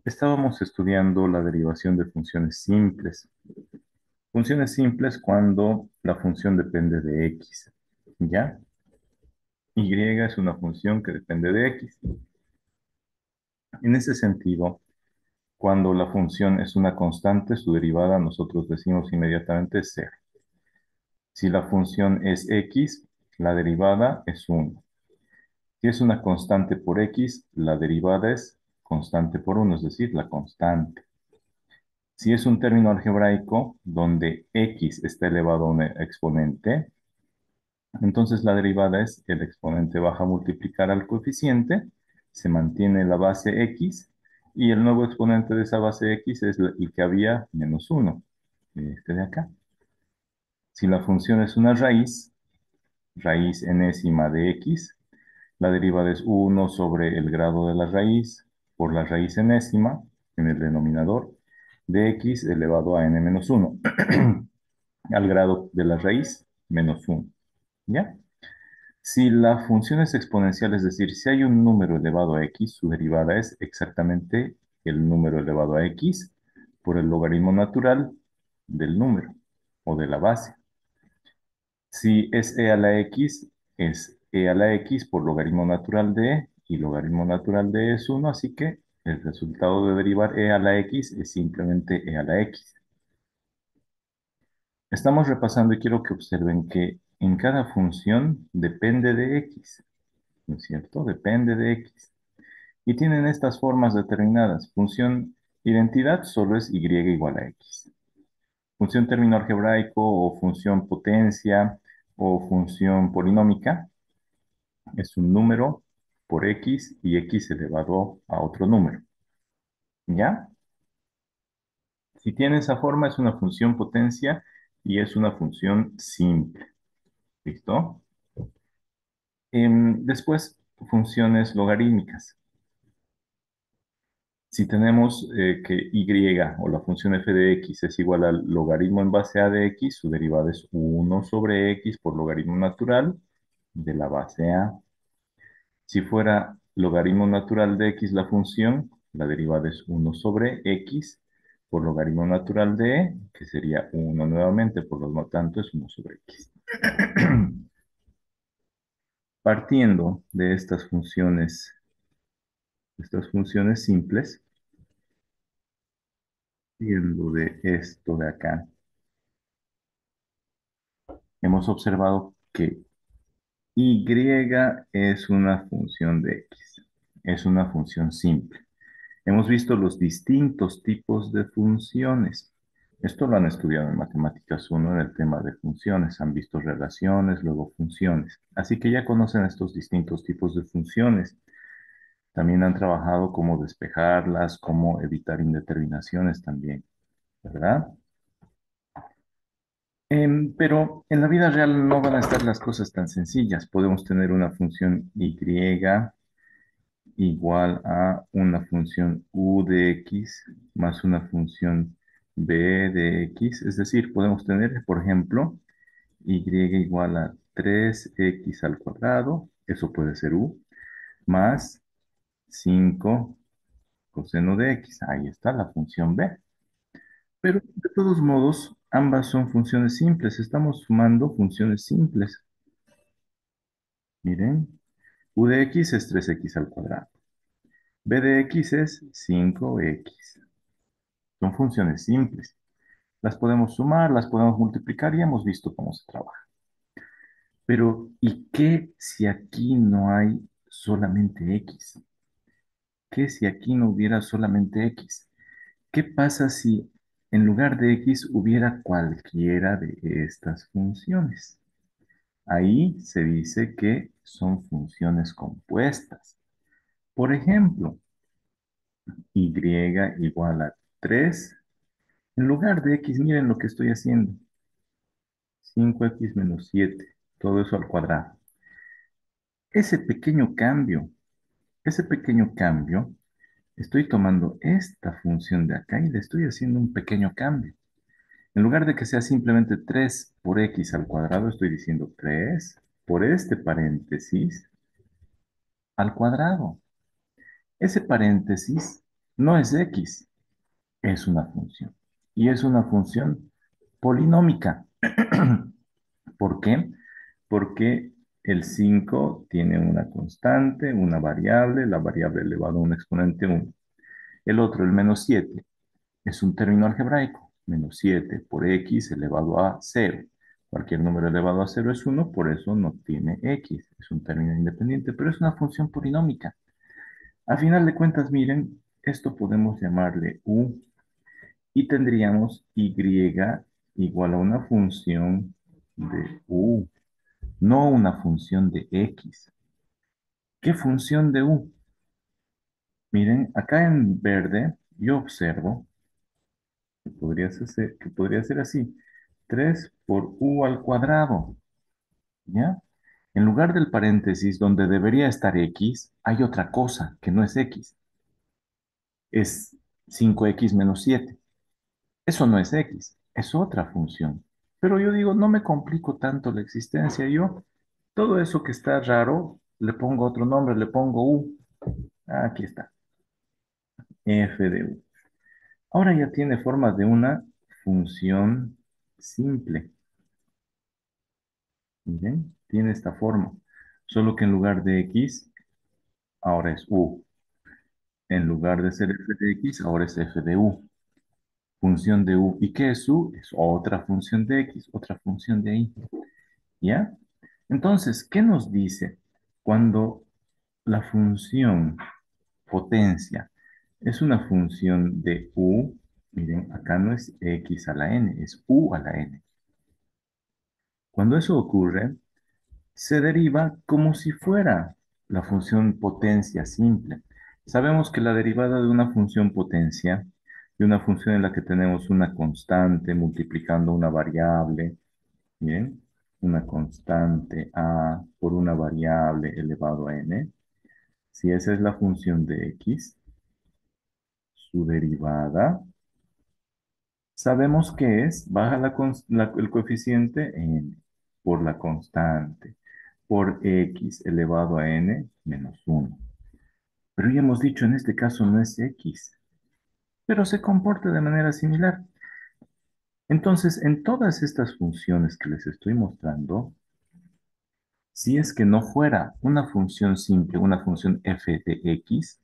Estábamos estudiando la derivación de funciones simples. Funciones simples cuando la función depende de x. ¿Ya? Y es una función que depende de x. En ese sentido, cuando la función es una constante, su derivada nosotros decimos inmediatamente es cero. Si la función es x, la derivada es 1. Si es una constante por x, la derivada es constante por 1, es decir, la constante. Si es un término algebraico donde x está elevado a un exponente, entonces la derivada es el exponente baja a multiplicar al coeficiente, se mantiene la base x, y el nuevo exponente de esa base x es el que había menos 1, este de acá. Si la función es una raíz, raíz enésima de x, la derivada es 1 sobre el grado de la raíz por la raíz enésima en el denominador de x elevado a n menos 1 al grado de la raíz menos 1. ¿Ya? Si la función es exponencial, es decir, si hay un número elevado a x, su derivada es exactamente el número elevado a x por el logaritmo natural del número o de la base. Si es e a la x, es e a la x por logaritmo natural de e, y logaritmo natural de e es 1, así que el resultado de derivar e a la x es simplemente e a la x. Estamos repasando y quiero que observen que en cada función depende de x, ¿no es cierto? Depende de x. Y tienen estas formas determinadas. Función identidad solo es y igual a x. Función término algebraico o función potencia o función polinómica es un número por x y x elevado a otro número. ¿Ya? Si tiene esa forma es una función potencia y es una función simple. ¿Listo? Después, funciones logarítmicas. Si tenemos que y o la función f de x es igual al logaritmo en base a de x, su derivada es 1 sobre x por logaritmo natural de la base a. Si fuera logaritmo natural de x la función, la derivada es 1 sobre x por logaritmo natural de e, que sería 1 nuevamente, por lo tanto es 1 sobre x. Partiendo de estas funciones simples, partiendo de esto de acá, hemos observado que y es una función de x, es una función simple. Hemos visto los distintos tipos de funciones. Esto lo han estudiado en Matemáticas 1 en el tema de funciones. Han visto relaciones, luego funciones. Así que ya conocen estos distintos tipos de funciones. También han trabajado cómo despejarlas, cómo evitar indeterminaciones también, ¿verdad? Pero en la vida real no van a estar las cosas tan sencillas. Podemos tener una función y igual a una función u de x más una función b de x. Es decir, podemos tener, por ejemplo, y igual a 3x al cuadrado, eso puede ser u, más 5 coseno de x. Ahí está la función b. Pero de todos modos, ambas son funciones simples. Estamos sumando funciones simples. Miren, u de x es 3x al cuadrado. B de x es 5x. Son funciones simples. Las podemos sumar, las podemos multiplicar y hemos visto cómo se trabaja. Pero, ¿y qué si aquí no hay solamente x? ¿Qué si aquí no hubiera solamente x? ¿Qué pasa si en lugar de x hubiera cualquiera de estas funciones? Ahí se dice que son funciones compuestas. Por ejemplo, y igual a 3. En lugar de x, miren lo que estoy haciendo. 5x menos 7, todo eso al cuadrado. Ese pequeño cambio, ese pequeño cambio, estoy tomando esta función de acá y le estoy haciendo un pequeño cambio. En lugar de que sea simplemente 3 por x al cuadrado, estoy diciendo 3 por este paréntesis al cuadrado. Ese paréntesis No es x, es una función. Y es una función polinómica. ¿Por qué? Porque el 5 tiene una constante, una variable, la variable elevado a un exponente uno. El otro, el menos 7, es un término algebraico. Menos 7 por x elevado a cero. Cualquier número elevado a cero es uno, por eso no tiene x. Es un término independiente, pero es una función polinómica. A final de cuentas, miren, esto podemos llamarle u y tendríamos y igual a una función de u, no una función de x. ¿Qué función de u? Miren, acá en verde yo observo que podría ser así. 3 por u al cuadrado, ¿ya? En lugar del paréntesis donde debería estar x, hay otra cosa que no es x. Es 5x menos 7. Eso no es x, es otra función. Pero yo digo, no me complico tanto la existencia. Yo, todo eso que está raro, le pongo otro nombre, le pongo u. Aquí está, f de u. Ahora ya tiene forma de una función simple. Miren, tiene esta forma. Solo que en lugar de x, ahora es u. En lugar de ser f de x, ahora es f de u. Función de u. ¿Y qué es u? Es otra función de x, otra función de y. ¿Ya? Entonces, ¿qué nos dice cuando la función potencia es una función de u? Miren, acá no es x a la n, es u a la n. Cuando eso ocurre, se deriva como si fuera la función potencia simple. Sabemos que la derivada de una función potencia, de una función en la que tenemos una constante multiplicando una variable, miren, una constante a por una variable elevado a n, si esa es la función de x, su derivada, sabemos que es, baja el coeficiente n por la constante, por x elevado a n menos uno. Pero ya hemos dicho, en este caso no es x, pero se comporta de manera similar. Entonces, en todas estas funciones que les estoy mostrando, si es que no fuera una función simple, una función f de x,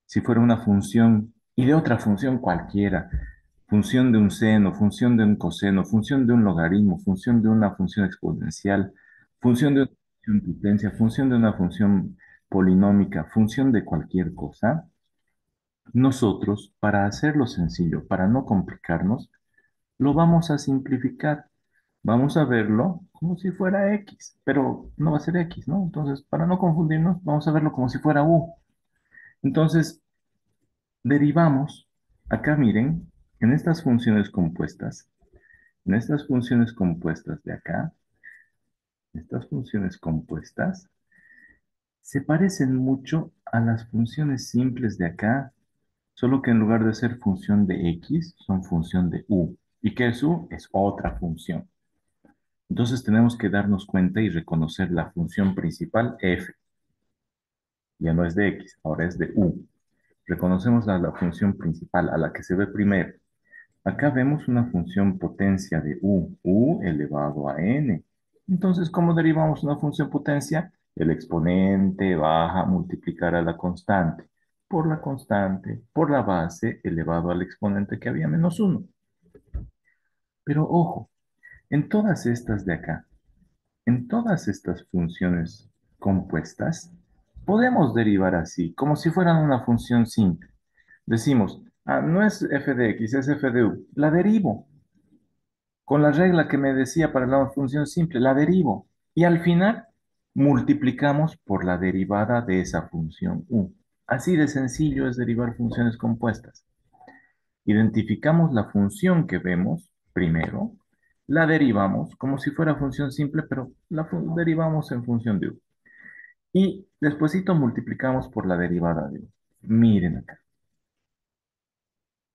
si fuera una función y de otra función cualquiera, función de un seno, función de un coseno, función de un logaritmo, función de una función exponencial, función de una función potencia, función de una función polinómica, función de cualquier cosa, nosotros, para hacerlo sencillo, para no complicarnos, lo vamos a simplificar. Vamos a verlo como si fuera x, pero no va a ser x, ¿no? Entonces, para no confundirnos, vamos a verlo como si fuera u. Entonces, derivamos, acá miren, en estas funciones compuestas de acá, estas funciones compuestas, se parecen mucho a las funciones simples de acá, solo que en lugar de ser función de x, son función de u. ¿Y qué es u? Es otra función. Entonces tenemos que darnos cuenta y reconocer la función principal f. Ya no es de x, ahora es de u. Reconocemos la función principal, a la que se ve primero. Acá vemos una función potencia de u elevado a n. Entonces, ¿cómo derivamos una función potencia? El exponente baja a multiplicar a la constante por la base elevado al exponente que había menos uno. Pero ojo, en todas estas de acá, en todas estas funciones compuestas, podemos derivar así, como si fueran una función simple. Decimos, no es f de x, es f de u. La derivo con la regla que me decía para la función simple, la derivo. Y al final multiplicamos por la derivada de esa función u. Así de sencillo es derivar funciones compuestas. Identificamos la función que vemos primero, la derivamos como si fuera función simple, pero derivamos en función de u. Y despuesito multiplicamos por la derivada de u. Miren acá.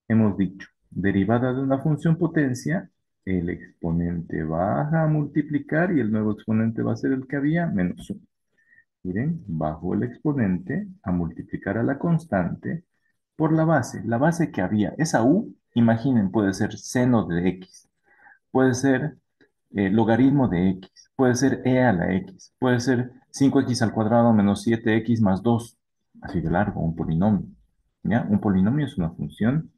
Hemos dicho, derivada de una función potencia, el exponente baja a multiplicar y el nuevo exponente va a ser el que había, menos 1. Miren, bajo el exponente a multiplicar a la constante por la base que había. Esa u, imaginen, puede ser seno de x, puede ser logaritmo de x, puede ser e a la x, puede ser 5x al cuadrado menos 7x más 2, así de largo, un polinomio. ¿Ya? Un polinomio es una función,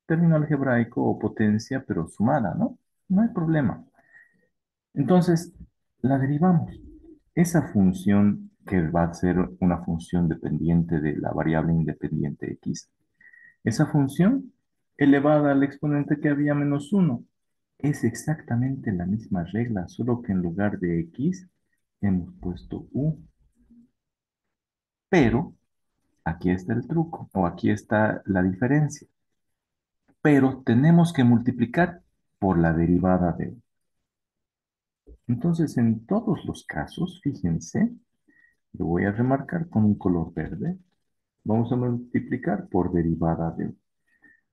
término algebraico o potencia, pero sumada, ¿no? No hay problema. Entonces, la derivamos. Esa función que va a ser una función dependiente de la variable independiente x, esa función elevada al exponente que había menos uno, es exactamente la misma regla, solo que en lugar de x hemos puesto u. Pero aquí está el truco, o aquí está la diferencia. Pero tenemos que multiplicar por la derivada de u. Entonces, en todos los casos, fíjense, lo voy a remarcar con un color verde. Vamos a multiplicar por derivada de u.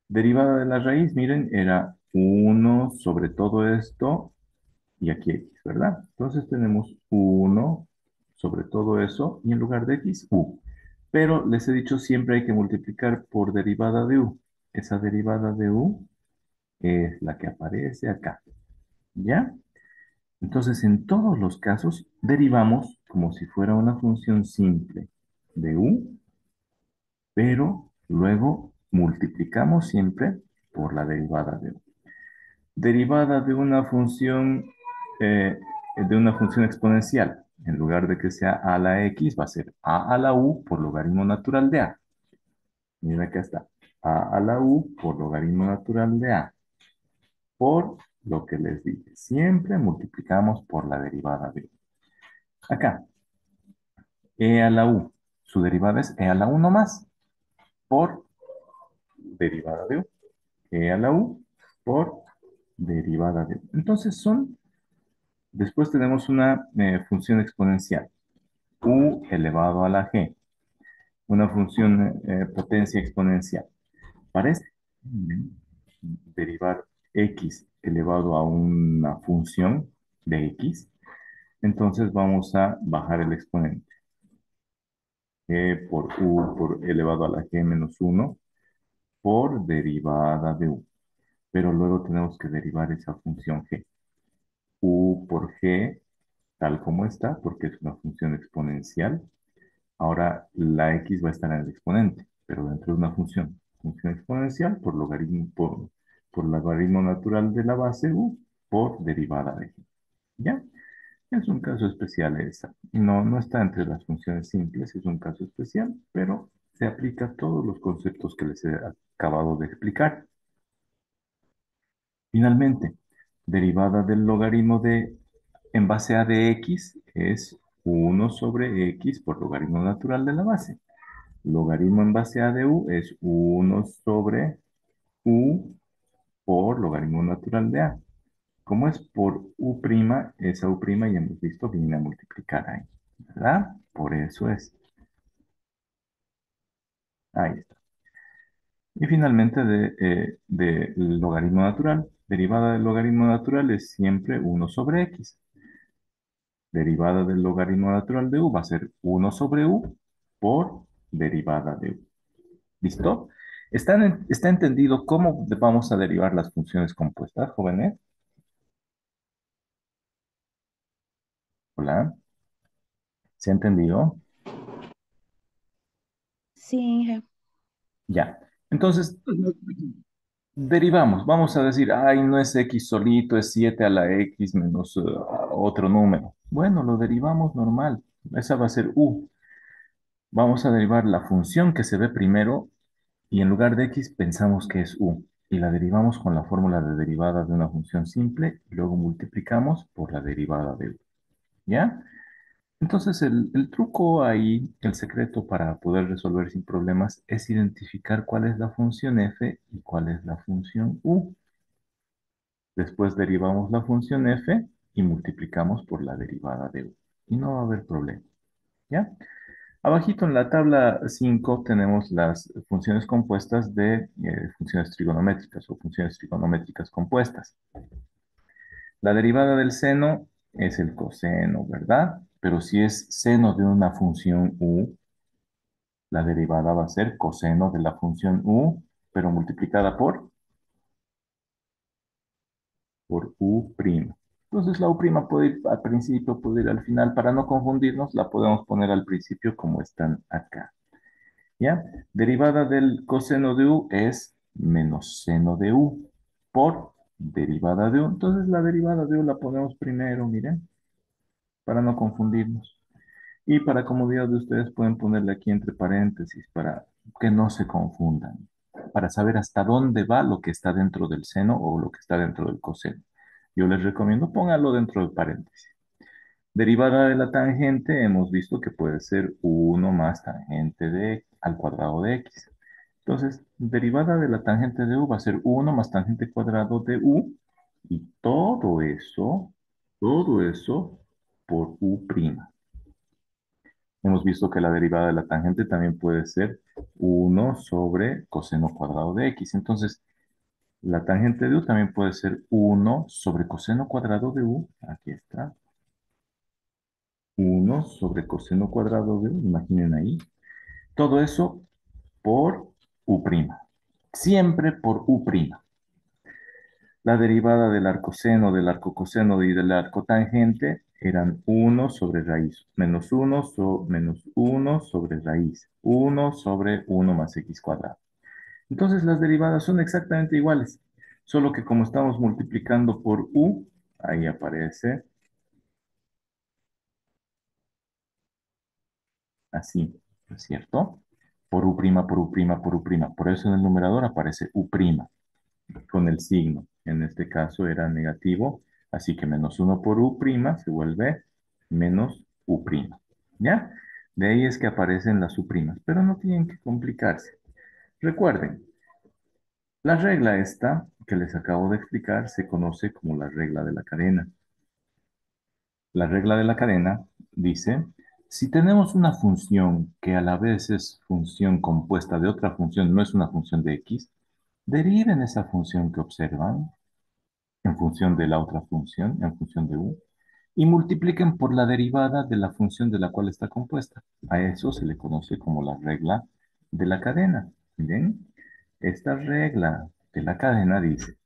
Derivada de la raíz, miren, era uno sobre todo esto y aquí x, ¿verdad? Entonces tenemos uno sobre todo eso y en lugar de x, u. Pero les he dicho siempre hay que multiplicar por derivada de u. Esa derivada de u es la que aparece acá, ¿ya? Entonces en todos los casos derivamos como si fuera una función simple de u, pero luego multiplicamos siempre por la derivada de u. Derivada eh, de una función exponencial. En lugar de que sea a la x, va a ser a la u por logaritmo natural de a. Mira, acá está. A la u por logaritmo natural de a. Por lo que les dije. Siempre multiplicamos por la derivada de u. Acá, e a la u. Su derivada es e a la u no más. Por derivada de u. E a la u por derivada de u. Entonces después tenemos una función exponencial, u elevado a la g, una función potencia exponencial. Para este derivar x elevado a una función de x, entonces vamos a bajar el exponente. Por u por elevado a la g menos uno por derivada de u. Pero luego tenemos que derivar esa función g. U por g tal como está, porque es una función exponencial. Ahora la x va a estar en el exponente, pero dentro de una función. Función exponencial por logaritmo natural de la base u por derivada de g. ¿Ya? Es un caso especial esa. No, no está entre las funciones simples, es un caso especial, pero se aplica a todos los conceptos que les he acabado de explicar. Finalmente, derivada del logaritmo en base a de x es uno sobre x por logaritmo natural de la base. Logaritmo en base a de u es uno sobre u por logaritmo natural de a. Como es por u', esa u' ya hemos visto, viene a multiplicar ahí, ¿verdad? Por eso es. Ahí está. Y finalmente, del logaritmo natural. Derivada del logaritmo natural es siempre uno sobre x. Derivada del logaritmo natural de u va a ser uno sobre u por derivada de u. ¿Listo? ¿Está entendido cómo vamos a derivar las funciones compuestas, jóvenes? Hola, ¿se ha entendido? Sí, Inge. Ya. Entonces, derivamos. Vamos a decir, ay, no es x solito, es 7 a la x menos otro número. Bueno, lo derivamos normal. Esa va a ser u. Vamos a derivar la función que se ve primero y en lugar de x pensamos que es u. Y la derivamos con la fórmula de derivada de una función simple y luego multiplicamos por la derivada de u. ¿Ya? Entonces, el truco ahí, el secreto para poder resolver sin problemas es identificar cuál es la función f y cuál es la función u. Después derivamos la función f y multiplicamos por la derivada de u. Y no va a haber problema. ¿Ya? Abajito en la tabla 5 tenemos las funciones compuestas de funciones trigonométricas o funciones trigonométricas compuestas. La derivada del seno es el coseno, ¿verdad? Pero si es seno de una función u, La derivada va a ser coseno de la función u, pero multiplicada por u'. Entonces la u' puede ir al principio, puede ir al final. Para no confundirnos, la podemos poner al principio como están acá. ¿Ya? Derivada del coseno de u es menos seno de u por derivada de u. Entonces la derivada de u la ponemos primero, miren, para no confundirnos. Y para comodidad de ustedes pueden ponerle aquí entre paréntesis para que no se confundan, para saber hasta dónde va lo que está dentro del seno o lo que está dentro del coseno. Yo les recomiendo pónganlo dentro del paréntesis. Derivada de la tangente hemos visto que puede ser uno más tangente de al cuadrado de x. Entonces, derivada de la tangente de u va a ser uno más tangente cuadrado de u y todo eso por u'. Hemos visto que la derivada de la tangente también puede ser uno sobre coseno cuadrado de x. Entonces, la tangente de u también puede ser uno sobre coseno cuadrado de u. Aquí está. Uno sobre coseno cuadrado de u. Imaginen ahí. Todo eso por u'. Siempre por u'. La derivada del arcoseno, del arcocoseno y del arcotangente eran uno sobre raíz, menos uno sobre raíz, uno sobre uno más x cuadrado. Entonces las derivadas son exactamente iguales, solo que como estamos multiplicando por u, ahí aparece así, ¿no es cierto? Por u', por u', por u'. Por eso en el numerador aparece u' con el signo. En este caso era negativo, así que menos uno por u' se vuelve menos u'. ¿Ya? De ahí es que aparecen las u', pero no tienen que complicarse. Recuerden, la regla esta que les acabo de explicar se conoce como la regla de la cadena. La regla de la cadena dice, si tenemos una función que a la vez es función compuesta de otra función, no es una función de x, deriven esa función que observan en función de la otra función, en función de u, y multipliquen por la derivada de la función de la cual está compuesta. A eso se le conoce como la regla de la cadena. Miren, esta regla de la cadena dice,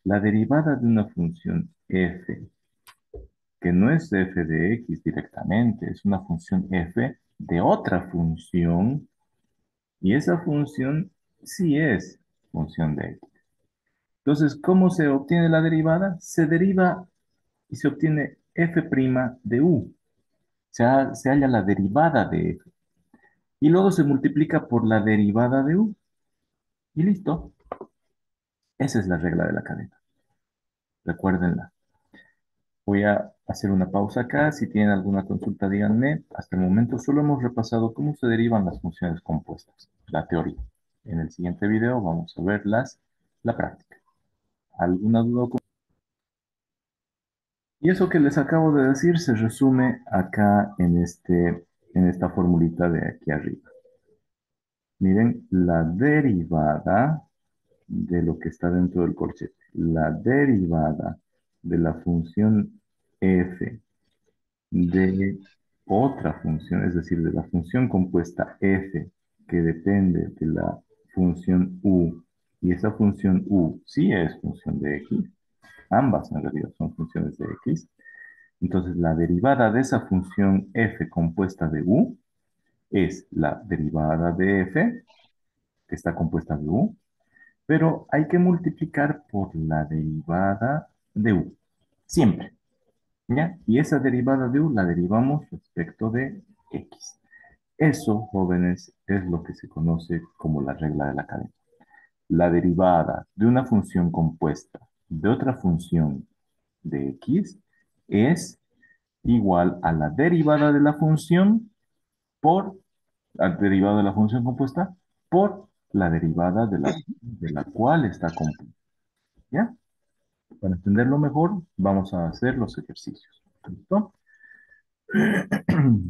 la derivada de una función f, que no es f de x directamente, es una función f de otra función, y esa función sí es función de x. Entonces, ¿cómo se obtiene la derivada? Se deriva y se obtiene f' de u. Se halla la derivada de f. Y luego se multiplica por la derivada de u. Y listo. Esa es la regla de la cadena. Recuérdenla. Voy a hacer una pausa acá. Si tienen alguna consulta, díganme. Hasta el momento solo hemos repasado cómo se derivan las funciones compuestas, la teoría. En el siguiente video vamos a ver la práctica. ¿Alguna duda? Y eso que les acabo de decir se resume acá en esta formulita de aquí arriba. Miren, la derivada de lo que está dentro del corchete. La derivada de la función f de otra función, es decir, de la función compuesta f que depende de la función u, y esa función u sí es función de x, ambas en realidad son funciones de x. Entonces, la derivada de esa función f compuesta de u es la derivada de f, que está compuesta de u, pero hay que multiplicar por la derivada de u, siempre, ¿ya? Y esa derivada de u la derivamos respecto de x. Eso, jóvenes, es lo que se conoce como la regla de la cadena. La derivada de una función compuesta de otra función de x es igual a la derivada de la función por la derivada de la función compuesta por la derivada de la cual está compuesta. ¿Ya? Para entenderlo mejor, vamos a hacer los ejercicios. ¿Listo?